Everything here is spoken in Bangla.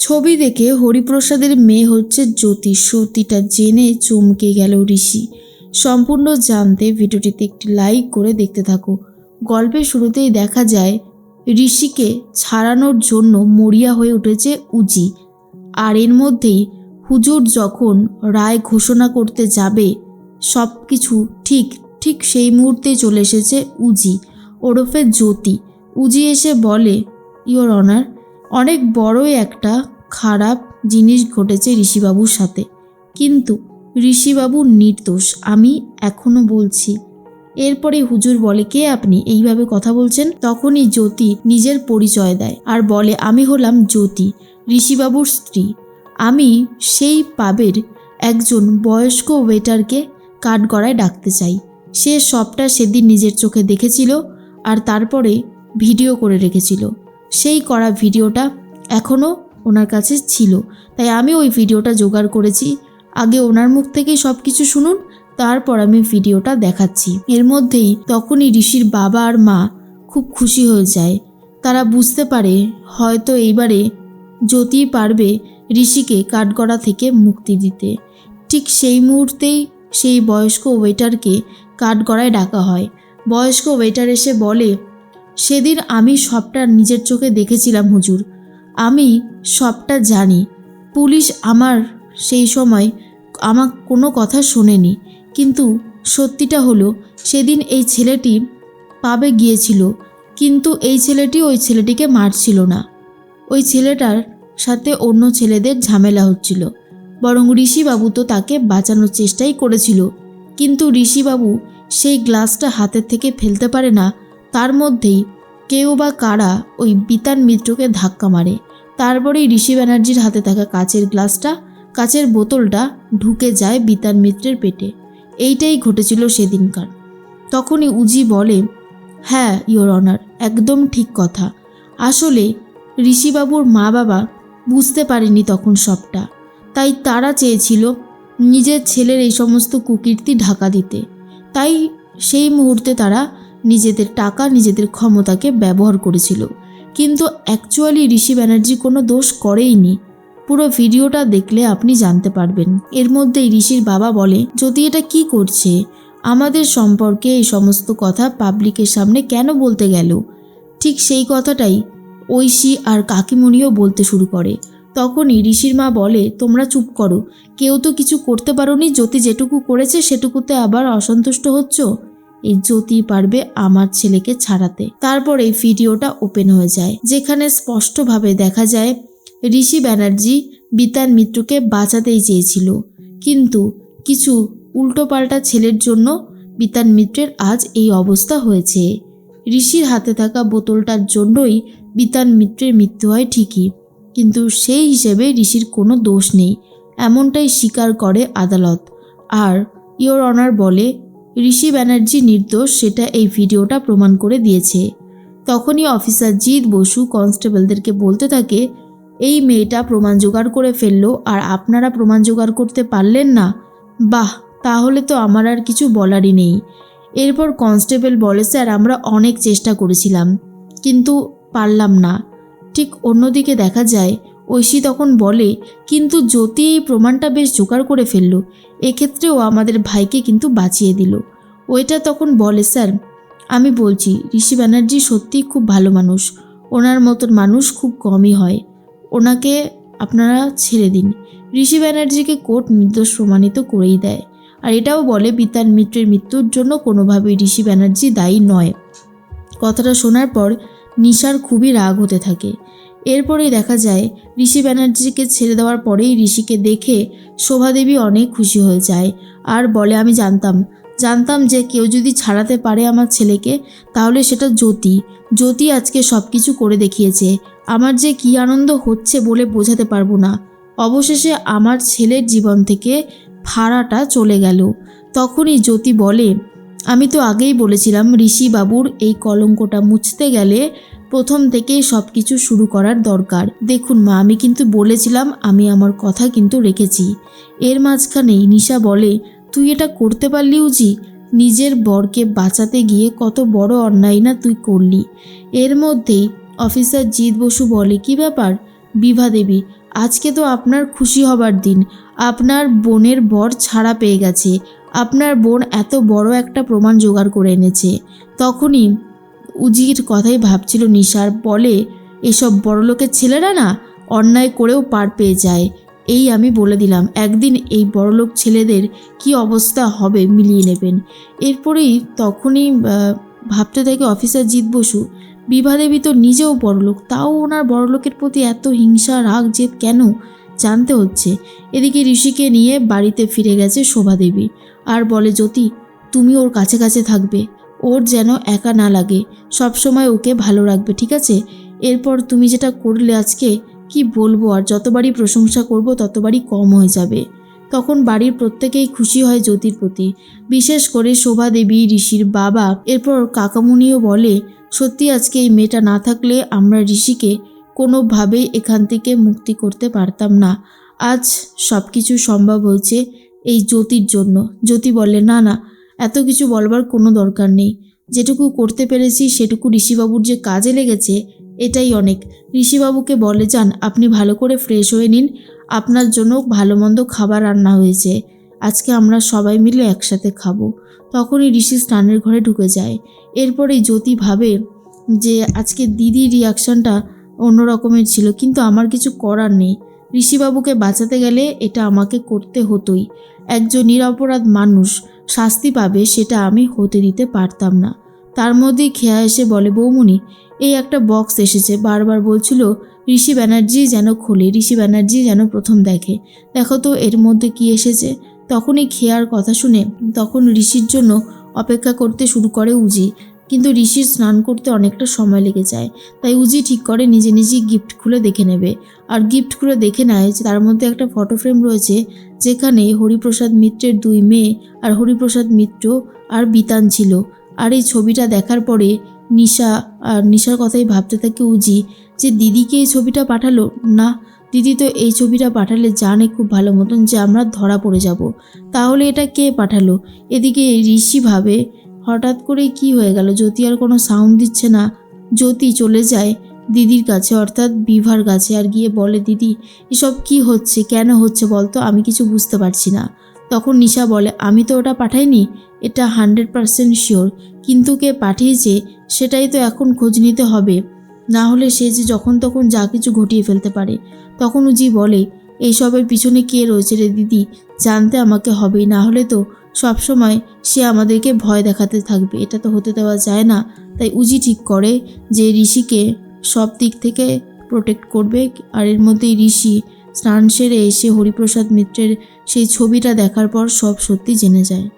ছবি দেখে হরিপ্রসাদের মেয়ে হচ্ছে জ্যোতি। সত্যিটা জেনে চমকে গেল ঋষি। সম্পূর্ণ জানতে ভিডিওটিতে একটি লাইক করে দেখতে থাকো। গল্পের শুরুতেই দেখা যায় ঋষিকে ছাড়ানোর জন্য মরিয়া হয়ে উঠেছে উজি। আর এর মধ্যেই হুজুর যখন রায় ঘোষণা করতে যাবে সব কিছু ঠিক সেই মুহূর্তে চলে এসেছে উজি ওরফে জ্যোতি। উজি এসে বলে, ইওর অনার, অনেক বড়ই একটা খারাপ জিনিস ঘটেছে ঋষিবাবুর সাথে, কিন্তু ঋষিবাবু নির্দোষ, আমি এখনো বলছি। এরপরে হুজুর বলে, কে আপনি, এইভাবে কথা বলছেন? তখনই জ্যোতি নিজের পরিচয় দেয় আর বলে, আমি হলাম জ্যোতি, ঋষিবাবুর স্ত্রী। আমি সেই পাবের একজন বয়স্ক ওয়েটারকে কাঠগড়ায় ডাকতে চাই। সে সবটা সেদিন নিজের চোখে দেখেছিল আর তারপরে ভিডিও করে রেখেছিল। সেই করা ভিডিওটা এখনও ওনার কাছে ছিল, তাই আমি ওই ভিডিওটা জোগাড় করেছি। আগে ওনার মুখ থেকেই সব কিছু শুনুন, তারপর আমি ভিডিওটা দেখাচ্ছি। এর মধ্যেই তখনই ঋষির বাবা আর মা খুব খুশি হয়ে যায়। তারা বুঝতে পারে হয়তো এইবারে জ্যোতি পারবে ঋষিকে কাঠগড়া থেকে মুক্তি দিতে। ঠিক সেই মুহূর্তেই সেই বয়স্ক ওয়েটারকে কাঠগড়ায় ডাকা হয়। বয়স্ক ওয়েটার এসে বলে, সেদিন আমি সবটা নিজের চোখে দেখেছিলাম হুজুর, আমি সবটা জানি। পুলিশ আমার সেই সময় আমার কোনো কথা শোনেনি, কিন্তু সত্যিটা হলো সেদিন এই ছেলেটি পাবে গিয়েছিল, কিন্তু এই ছেলেটি ওই ছেলেটিকে মারছিল না। ওই ছেলেটার সাথে অন্য ছেলেদের ঝামেলা হচ্ছিল, বরং ঋষিবাবু তো তাকে বাঁচানোর চেষ্টাই করেছিল, কিন্তু ঋষিবাবু সেই গ্লাসটা হাতের থেকে ফেলতে পারে না। তার মধ্যেই কেউ বা কারা ওই বিতান মিত্রকে ধাক্কা মারে। তারপরেই ঋষি ব্যানার্জির হাতে থাকা কাচের বোতলটা ঢুকে যায় বিতান মিত্রের পেটে। এইটাই ঘটেছিল সেদিনকার। তখনই উজি বলে, হ্যাঁ ইওর অনার, একদম ঠিক কথা। আসলে ঋষিবাবুর মা বাবা বুঝতে পারেনি তখন সবটা, তাই তারা চেয়েছিল নিজের ছেলের এই সমস্ত কুকীর্তি ঢাকা দিতে। তাই সেই মুহূর্তে তারা নিজেদের টাকা, নিজেদের ক্ষমতাকে ব্যবহার করেছিল, কিন্তু অ্যাকচুয়ালি ঋষি ব্যানার্জি কোনো দোষ করেইনি। পুরো ভিডিওটা দেখলে আপনি জানতে পারবেন। এর মধ্যেই ঋষির বাবা বলে, যদি এটা কি করছে, আমাদের সম্পর্কে এই সমস্ত কথা পাবলিকের সামনে কেন বলতে গেল? ঠিক সেই কথাটাই ঐশী আর কাকিমণিও বলতে শুরু করে। তখনই ঋষির মা বলে, তোমরা চুপ করো, কেউ তো কিছু করতে পারোনি, জ্যোতি যেটুকু করেছে সেটুকুতে আবার অসন্তুষ্ট হচ্ছ। এই জ্যোতি পারবে আমার ছেলেকে ছাড়াতে। তারপর এই ভিডিওটা ওপেন হয়ে যায়, যেখানে স্পষ্টভাবে দেখা যায় ঋষি ব্যানার্জি বিতান মিত্রকে বাঁচাতেই চেয়েছিল, কিন্তু কিছু উল্টোপাল্টা ছেলের জন্য বিতান মিত্রের আজ এই অবস্থা হয়েছে। ঋষির হাতে থাকা বোতলটার জন্যই বিতান মিত্রের মৃত্যু হয় ঠিকই, কিন্তু সেই হিসেবে ঋষির কোনো দোষ নেই, এমনটাই স্বীকার করে আদালত। আর ইওর অনার বলে ঋষি ব্যানার্জি নির্দোষ, সেটা এই ভিডিওটা প্রমাণ করে দিয়েছে। তখনই অফিসার জিৎ বসু কনস্টেবলদেরকে বলতে থাকে, এই মেয়েটা প্রমাণ জোগাড় করে ফেললো আর আপনারা প্রমাণ জোগাড় করতে পারলেন না? বাহ, তাহলে তো আমার আর কিছু বলারই নেই। এরপর কনস্টেবল বলে, স্যার আমরা অনেক চেষ্টা করেছিলাম কিন্তু পারলাম না। ঠিক অন্যদিকে দেখা যায় ঐশী তখন বলে, কিন্তু জ্যোতি এই প্রমাণটা বেশ জোগাড় করে ফেললো, এক্ষেত্রেও আমাদের ভাইকে কিন্তু বাঁচিয়ে দিল। ওইটা তখন বলে, স্যার আমি বলছি ঋষি ব্যানার্জি সত্যিই খুব ভালো মানুষ, ওনার মতন মানুষ খুব কমই হয়, ওনাকে আপনারা ছেড়ে দিন। ঋষি ব্যানার্জিকে কোর্ট নির্দোষ প্রমাণিত করেই দেয়, আর এটাও বলে বিতান মিত্রের মৃত্যুর জন্য কোনোভাবেই ঋষি ব্যানার্জি দায়ী নয়। কথাটা শোনার পর নিশার খুবই রাগ হতে থাকে। এরপরেই দেখা যায় ঋষি ব্যানার্জিকে ছেড়ে দেওয়ার পরেই ঋষিকে দেখে শোভাদেবী অনেক খুশি হয়ে যায় আর বলে, আমি জানতাম যে কেউ যদি ছাড়াতে পারে আমার ছেলেকে তাহলে সেটা জ্যোতি আজকে সব কিছু করে দেখিয়েছে। আমার যে কী আনন্দ হচ্ছে বলে বোঝাতে পারবো না। অবশেষে আমার ছেলের জীবন থেকে ফাড়াটা চলে গেল। তখনই জ্যোতি বলে, আমি তো আগেই বলেছিলাম ঋষি বাবুর এই কলঙ্কটা মুছতে গেলে প্রথম থেকেই সব কিছু শুরু করার দরকার। দেখুন মা, আমি কিন্তু বলেছিলাম, আমি আমার কথা কিন্তু রেখেছি। এর মাঝখানেই নিশা বলে, তুই এটা করতে পারলি উজি? নিজের বরকে বাঁচাতে গিয়ে কত বড় অন্যায় না তুই করলি। এর মধ্যেই অফিসার জিৎ বসু বলে, কি ব্যাপার বিভা দেবী, আজকে তো আপনার খুশি হবার দিন, আপনার বোনের বর ছাড়া পেয়ে গেছে, আপনার বোন এত বড় একটা প্রমাণ জোগাড় করে এনেছে। তখনই উজির কথাই ভাবছিল নিশার, বলে এসব বড়লোকের ছেলেরা না অন্যায় করেও পার পেয়ে যায়। এই আমি বলে দিলাম, একদিন এই বড়লোক ছেলেদের কি অবস্থা হবে মিলিয়ে নেবেন। এরপরেই তখনই ভাবতে থাকে অফিসার জিৎ বসু, বিভা দেবী তো নিজেও বড়লোক, তাও ওনার বড়লোকের প্রতি এত হিংসা রাগ জেদ কেন জানতে হচ্ছে। এদিকে ঋষিকে নিয়ে বাড়িতে ফিরে গেছে শোভা দেবী, আর বলে জ্যোতি তুমি ওর কাছে কাছে থাকবে, ওর যেন একা না লাগে, সবসময় ওকে ভালো রাখবে, ঠিক আছে? এরপর তুমি যেটা করলে আজকে কি বলবো, আর যতবারই প্রশংসা করব ততবারই কম হয়ে যাবে। তখন বাড়ির প্রত্যেকেই খুশি হয় জ্যোতির প্রতি, বিশেষ করে শোভা দেবী, ঋষির বাবা। এরপর কাকামুনিও বলে সত্যি আজকে এই মেয়েটা না থাকলে আমরা ঋষিকে কোনোভাবেই এখান থেকে মুক্তি করতে পারতাম না। আজ সব কিছু সম্ভব হয়েছে এই জ্যোতির জন্য। জ্যোতি বলে না না, এত কিছু বলবার কোনো দরকার নেই, যেটুকু করতে পেরেছি সেটুকু ঋষিবাবুর যে কাজে লেগেছে এটাই অনেক। ঋষিবাবুকে বলে যান আপনি ভালো করে ফ্রেশ হয়ে নিন, আপনার জন্য ভালো মন্দ খাবার রান্না হয়েছে, আজকে আমরা সবাই মিলে একসাথে খাবো। তখনই ঋষি স্নানের ঘরে ঢুকে যায়। এরপরেই জ্যোতি ভাবে যে আজকে দিদির রিয়াকশানটা অন্য রকমের ছিল, কিন্তু আমার কিছু করার নেই, ঋষিবাবুকে বাঁচাতে গেলে এটা আমাকে করতে হতোই। একজন নিরপরাধ মানুষ শাস্তি পাবে সেটা আমি হতে দিতে পারতাম না। তার মধ্যেই খেয়া এসে বলে বৌমনি এই একটা বক্স এসেছে, বারবার বলছিল ঋষি ব্যানার্জি যেন খোলে, ঋষি ব্যানার্জি যেন প্রথম দেখে, দেখো তো এর মধ্যে কি এসেছে। তখনই খেয়ার কথা শুনে তখন ঋষির জন্য অপেক্ষা করতে শুরু করে উজি, কিন্তু ঋষির স্নান করতে অনেকটা সময় লেগে যায়। তাই উজি ঠিক করে নিজে নিজেই গিফট খুলে দেখে নেবে, আর গিফট খুলে দেখে নেয় যে তার মধ্যে একটা ফটো ফ্রেম রয়েছে যেখানে হরিপ্রসাদ মিত্রের 2 মেয়ে আর হরিপ্রসাদ মিত্র আর বিতান ছিল। আর এই ছবিটা দেখার পরে নিশার কথাই ভাবতে থাকে উজি যে দিদিকে এই ছবিটা পাঠালো না, দিদি তো এই ছবিটা পাঠালে জানে খুব ভালো মতন যে আমরা ধরা পড়ে যাব, তাহলে এটা কে পাঠালো। এদিকে ঋষি ভাবে হঠাৎ করে কি হয়ে গেল, জ্যোতি আর কোনো সাউন্ড দিচ্ছে না। জ্যোতি চলে যায় দিদির কাছে, অর্থাৎ বিভার কাছে, আর গিয়ে বলে দিদি এসব কি হচ্ছে, কেন হচ্ছে বলতো, আমি কিছু বুঝতে পারছি না। তখন নিশা বলে আমি তো ওটা পাঠাইনি, এটা 100% শিওর, কিন্তু কে পাঠিয়েছে সেটাই তো এখন খোঁজ নিতে হবে, না হলে সে যে যখন তখন যা কিছু ঘটিয়ে ফেলতে পারে। তখন উজি বলে এইসবের পিছনে কে রয়েছে রে দিদি, জানতে আমাকে হবেই, না হলে তো সবসময় সে আমাদেরকে ভয় দেখাতে থাকবে, এটা তো হতে দেওয়া যায় না। তাই উজি ঠিক করে যে ঋষিকে সব দিক থেকে প্রোটেক্ট করবে। আর এর মধ্যেই ঋষি স্নান সেরে এসে হরিপ্রসাদ মিত্রের সেই ছবিটা দেখার পর সব সত্যি জেনে যায়।